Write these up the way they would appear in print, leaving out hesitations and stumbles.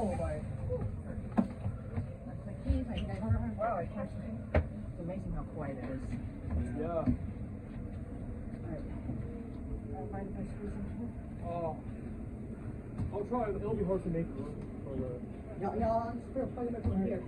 Oh my. That's my keys. Wow, I can't see. It's amazing how quiet it is. Yeah. Alright. Mind if I squeeze in here? Oh. I'll try. It'll be hard to make room for the. Yeah, I'll just plug it up in here.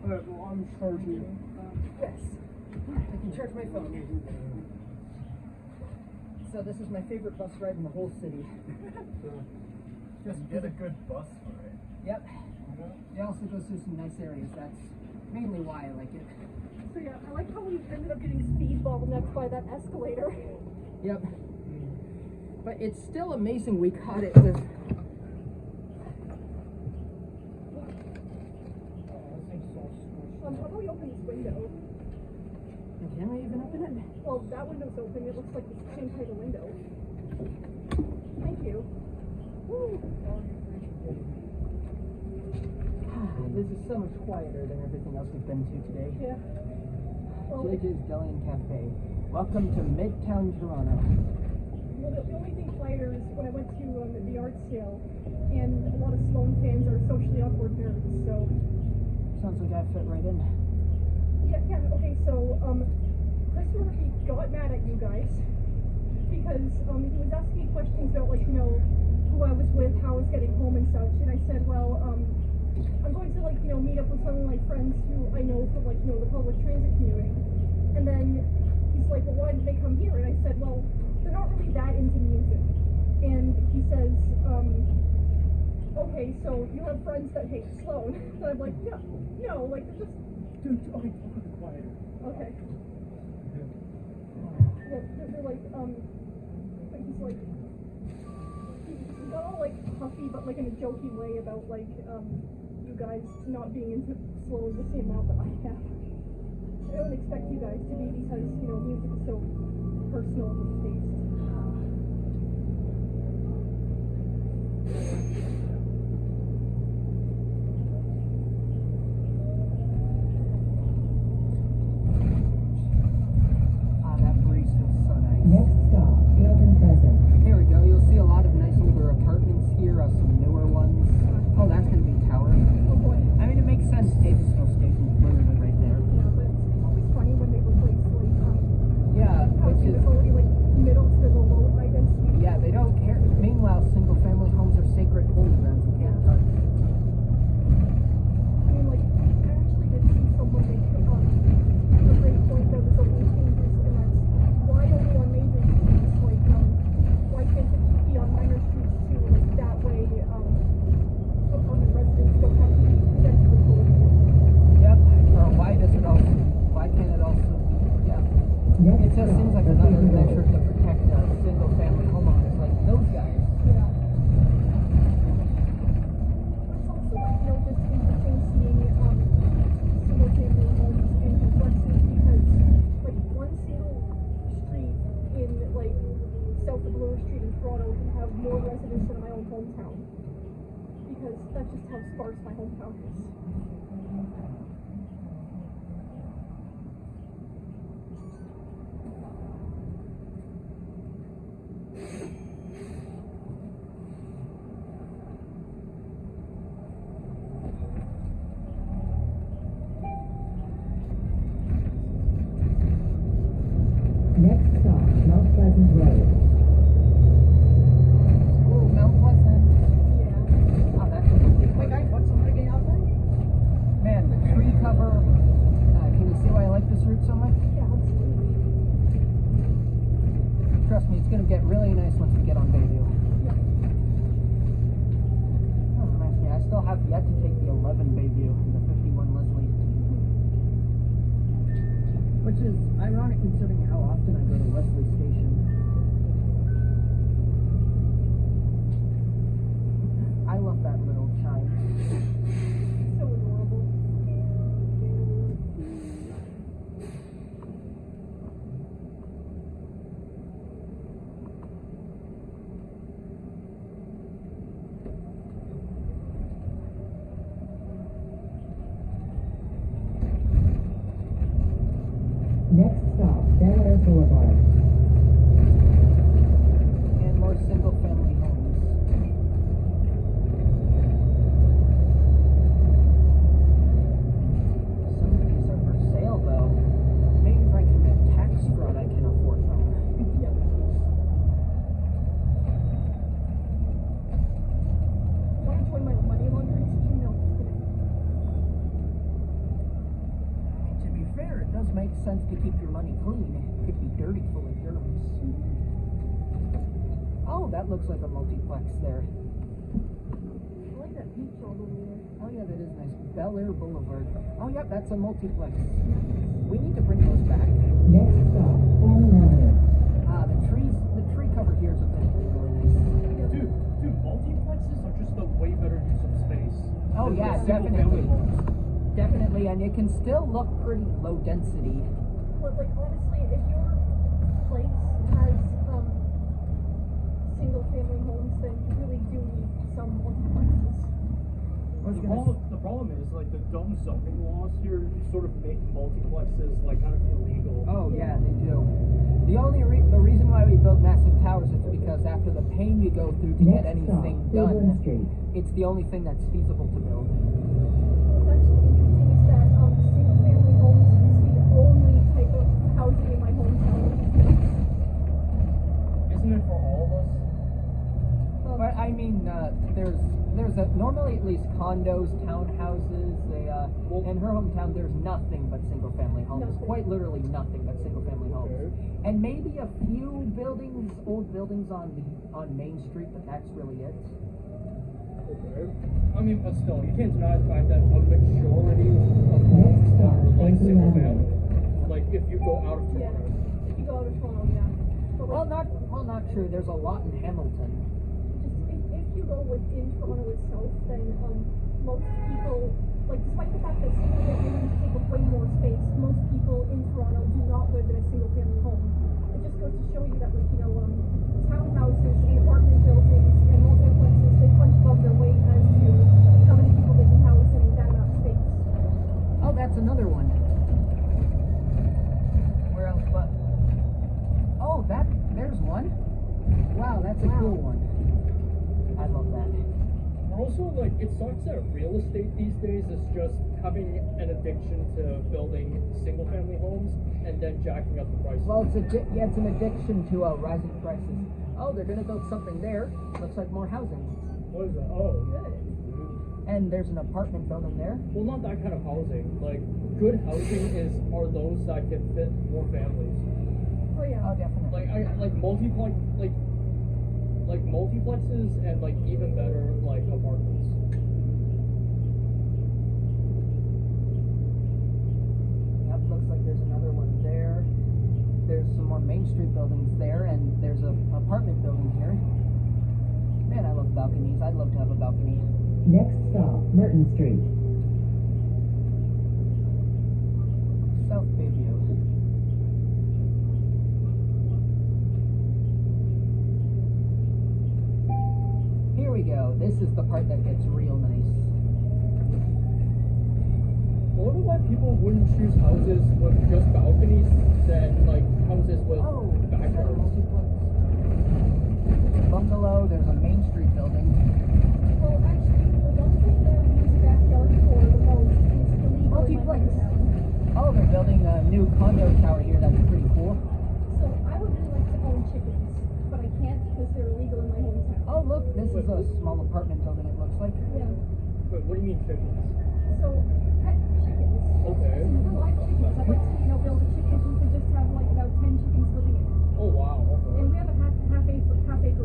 Alright, well, I'm charging. Yes. I can charge my phone. So this is my favorite bus ride in the whole city. Just get a good bus ride. Yep. It also goes through some nice areas. That's mainly why I like it. So yeah, I like how we ended up getting speed bottlenecked by that escalator. Yep. But it's still amazing we caught it with. How about we open this window? Can we even open it? Well, that window's open. It looks like the same type of window. Thank you. Woo. This is so much quieter than everything else we've been to today. Yeah. Well, JJ's Deli and Cafe. Welcome to Midtown Toronto. Well, the only thing quieter is when I went to the art sale, and a lot of Sloan fans are socially awkward nerds, so. Sounds like I fit right in. Yeah, okay, so, Chris Murphy got mad at you guys, because, he was asking me questions about, like, you know, who I was with, how I was getting home and such, and I said, well, I'm going to, like, you know, meet up with some of my friends who I know from, like, you know, the public transit community. And then he's like, well, why did they come here? And I said, well, they're not really that into music. And he says, okay, so you have friends that hate Sloan. And I'm like, no, like, they're just... Dude, okay, quieter. Okay. Yeah, they're like, but he's like, he got all, like, huffy, but, like, in a jokey way about, like, you guys not being into Sloan the same amount that I have. I don't expect you guys to be because, you know, music is so personal and taste. That breeze feels so nice. Next stop, Field and Pleasant. Here we go. You'll see a lot of nice older apartments here, some newer ones. Oh, that's going to be a tower. Oh boy. I mean, it makes sense. Davisville Station's literally right there. Yeah, but it's always funny when they replace, like, Yeah, which housing is... that's already, like, middle to the low high density. Yeah, they don't care. Meanwhile, single-family homes are sacred holy grounds. You can't touch. I mean, like, I actually did see someone make a great point that was only changes, and that's why only on major streets, like, why can't it be on minor streets too? Like, that way, apartment residents don't have to be presented with pollution. Yep. Or why can't it also be, yeah. It just seems like another measure to protect single-family homeowners like those guys. Yeah. It's also, like, you know, just interesting seeing, single-family homes in complexes because, like, one single street in, like, south of Bloor Street in Toronto can have more residents than my own hometown. Because that's just how sparse my hometown is. Next stop, Mount Pleasant Road. Ooh, Mount Pleasant. Yeah. Oh, that's a big Hey guys, want some rigging out there? Man, the tree cover. Can you see why I like this route so much? Yeah, absolutely. Trust me, it's going to get really nice once we get on Bayview. Yeah. Oh, reminds me, I still have yet to take the 11 Bayview and the 51 Leslie. Which is ironic considering how often I go to Leslie Station. I love that little chime. So adorable. Next stop, Bel Air Boulevard. sense to keep your money clean. It could be dirty, full of germs. Oh, that looks like a multiplex there. I like that beach all over there. Oh yeah, that is nice. Bel Air Boulevard. Oh yeah, that's a multiplex. We need to bring those back. Next stop, Palm Avenue. The tree cover here is eventually really nice. Dude, multiplexes are just a way better use of space. Oh than yeah, the single-family definitely. homes. Definitely, and it can still look pretty low density. But like honestly, if your place has single family homes, then you really do need some multiplexes. The problem is like the dumb zoning laws here sort of make multiplexes like kind of illegal. Oh yeah, they do. The reason why we build massive towers is because after the pain you go through to get Next stop, anything Cleveland done, Street. it's the only thing that's feasible to build. What's actually interesting is that single family homes is the only type of housing in my hometown. Isn't it for all of us? But I mean, there's normally at least condos, townhouses. In her hometown, there's nothing but single-family homes. Nothing. Quite literally nothing but single-family homes. Okay. And maybe a few buildings, old buildings on Main Street, but that's really it. Okay. I mean, but still, you can't deny the fact that a majority of homes Next stop, are like Bayview single Avenue. family. Like if you go out of Yeah. Toronto. If you go out of Toronto, yeah. But like, Not true. There's a lot in Hamilton. just if you go within Toronto itself, then most people, like despite the fact that single family homes take up way more space, most people in Toronto do not live in a single family home. It just goes to show you that like, townhouses and apartment buildings and multiplexes, they punch above their weight as to how many people they can house in that amount of space. Oh, that's another one. Where else? But there's one. Wow, that's a cool one. I love that. Also, like, it sucks that real estate these days is just having an addiction to building single-family homes and then jacking up the prices. Well, it's an addiction to rising prices. Oh, they're gonna build something there. Looks like more housing. What is that? Oh. And there's an apartment building there. Well, not that kind of housing. Like, good housing are those that can fit more families. Oh yeah. Oh, definitely. Like multiplexes and like even better like apartments. Yep, looks like there's another one there. There's some more Main Street buildings there, and there's an apartment building here. Man, I love balconies. I'd love to have a balcony. Next stop, Merton Street. South Bayview. Here we go. This is the part that gets real nice. I wonder why people wouldn't choose houses with just balconies than like houses with backyards. Bungalow. There's a Main Street building. Well, actually, the one thing that I use a backyard for the most is illegal in my Multiplex. hometown. Oh, they're building a new condo tower here. That's pretty cool. So I would really like to own chickens, but I can't because they're illegal in my hometown. Oh, look, this is a small apartment building. It looks like. Yeah. Wait, what do you mean chickens? So pet chickens. Okay. So for live chickens, I'd like to, build a chicken coop and just have like about 10 chickens living in it. Oh wow. Okay. And we have a half acre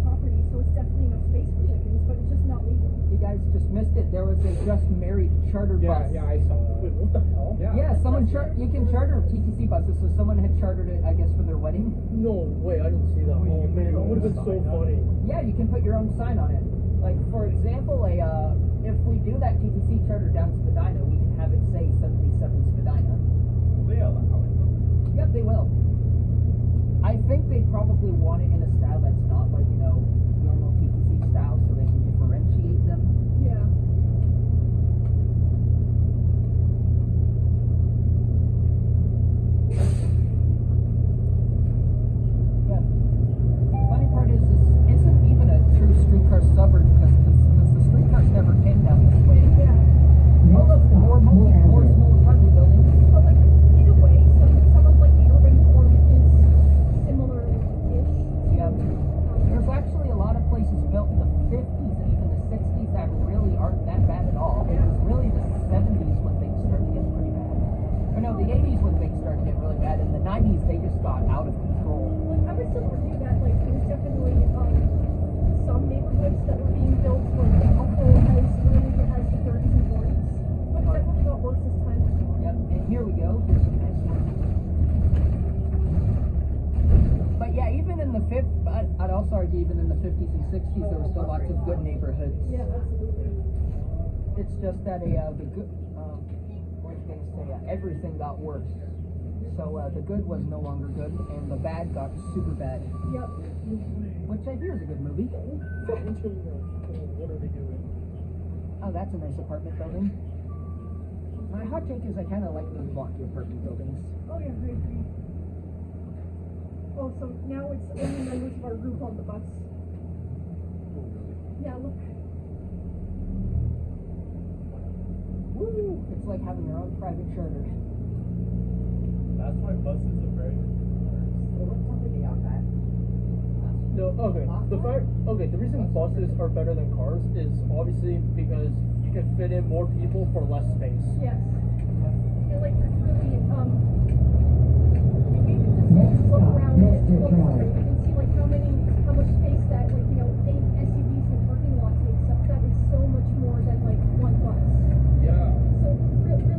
property, so it's definitely enough space for chickens, but it's just not legal. You guys just missed it. There was a just married charter bus. I saw that. Wait, what the hell? Yeah, you can charter TTC buses. So someone had chartered it, I guess, for their wedding. No way, I didn't see that. Oh man, that would have been so funny. Yeah, you can put your own sign on it. Like, for example, if we do that TTC charter down to Spadina, we can have it say 77 Spadina. Yep, they will. I think they probably want it in a style that's not like, normal TTC style, so they can differentiate them. Yeah. Yeah. Funny part is this isn't even a true streetcar suburb because the streetcars never came down this way. Yeah. Oh, look, more small apartment buildings. But like in a way, some of like the urban form is similar-ish. built like a whole house really as the 30s and 40s. But that probably got worse this time. Yep, and here we go. Here's some nice ones. But yeah, even in the I'd also argue even in the 50s and 60s, there were still lots of good neighborhoods. Yeah, absolutely. It's just that the good, what was I gonna say? Everything got worse. So the good was no longer good, and the bad got super bad. Yep. Which I hear is a good movie. What are they doing? Oh, that's a nice apartment building. My hot take is I kind of like those blocky apartment buildings. Oh yeah, I agree. Oh, so now it's only members of our group on the bus. Yeah, look. Woo! It's like having your own private charter. That's why buses are very No, okay. The reason buses are better than cars is obviously because you can fit in more people for less space. Yes. And like there's really you can just look around and look somewhere. You can see like how much space that 8 SUVs in the parking lot takes up. That is so much more than like one bus. Yeah. So really,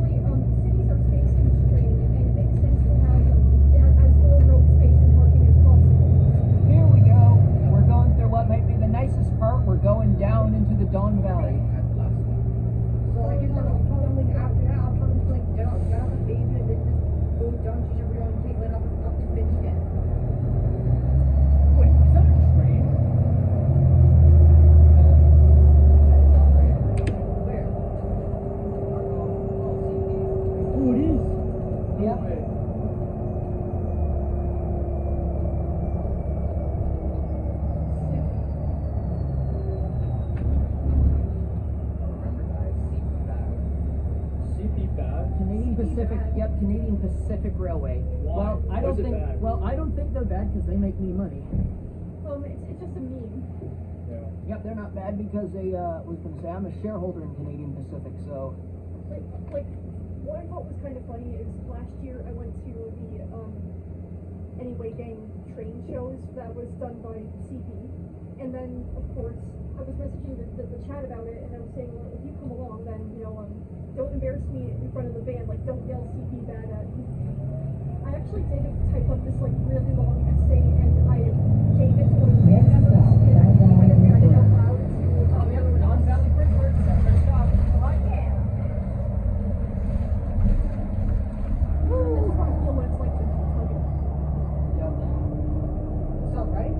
cities are space constrained, and it makes sense to have as little road space and parking as possible. Here we go. We're going through what might be the nicest part. We're going down into the Don Valley. So I guess I'll probably after that I'll probably like get off the Bayview and then just go down to everyone and take it up to Michigan. Wait, is that a train? Where? Oh, it is. Yep. Wait. CP bad. Canadian Pacific. Yep, Canadian Pacific Railway. Why? Well, I Why don't is it think. bad? Well, I don't think they're bad because they make me money. It's just a meme. Yeah. Yep, they're not bad because they was gonna say I'm a shareholder in Canadian Pacific, so Like what I thought was kind of funny is last year I went to the Anyway Gang train shows that was done by CP, and then of course I was messaging the chat about it, and I was saying, well, if you come along, then don't embarrass me in front of the band, like don't yell CP bad at me. I actually did type up this like really long essay, and I gave it to one of the band members, and I kind of read it out loud to everyone else. Valley Brickworks, that's our stop. I just want to feel what it's like to tug it. Yep. What's up, right?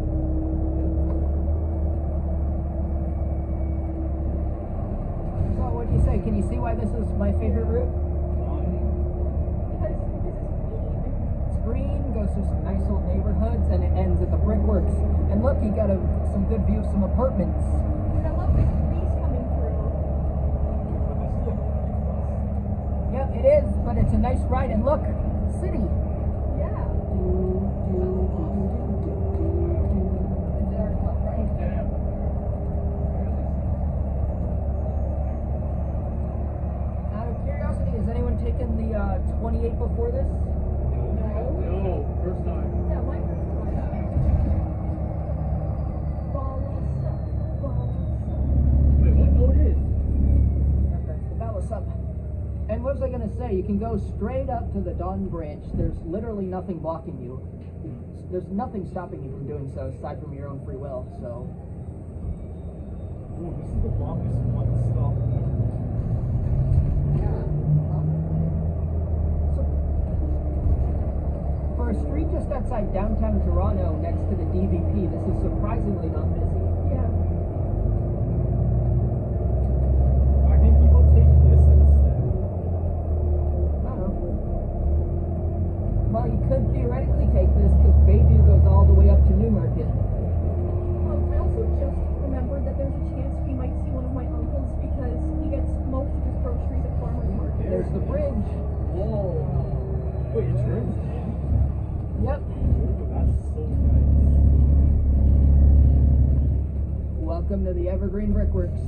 So what do you say? Can you see why this is my favorite route? Because it's green. It's green, goes through some nice old neighborhoods, and it ends at the Brickworks. And look, you got some good view of some apartments. And I love this breeze coming through. Yep, it is, but it's a nice ride. And look, city. Yeah. It's in our club, right? Damn. Out of curiosity, has anyone taken the 28 before this? No, first time. Yeah, my first time. Balsa. Wait, what? Oh, it is. Yep, that's the Bella Sub. And what was I gonna say? You can go straight up to the Don Branch. There's literally nothing blocking you. There's nothing stopping you from doing so, aside from your own free will. So, Ooh, this is the longest one stop. for a street just outside downtown Toronto, next to the DVP, this is surprisingly not busy. Yeah. I think people take this instead. I don't know. Well, you could theoretically take this because Bayview goes all the way up to Newmarket. I also just remembered that there's a chance we might see one of my uncles because he gets most of his groceries at farmers market. There's the bridge. Whoa. Wait, it's yours? Yep. That's so nice. Welcome to the Evergreen Brickworks.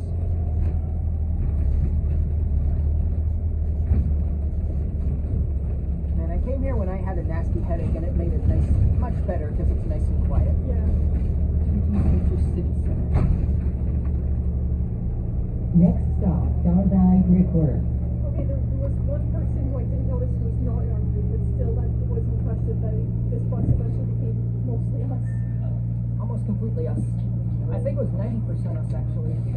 Man, I came here when I had a nasty headache, and it made it much better because it's nice and quiet. Yeah. TTC City Center. Next stop, Star Valley Brick Work. Okay, there was one person who I didn't notice who was not in our group, but still that was impressive that this bus eventually became mostly us. Almost completely us. I think it was 90% us actually.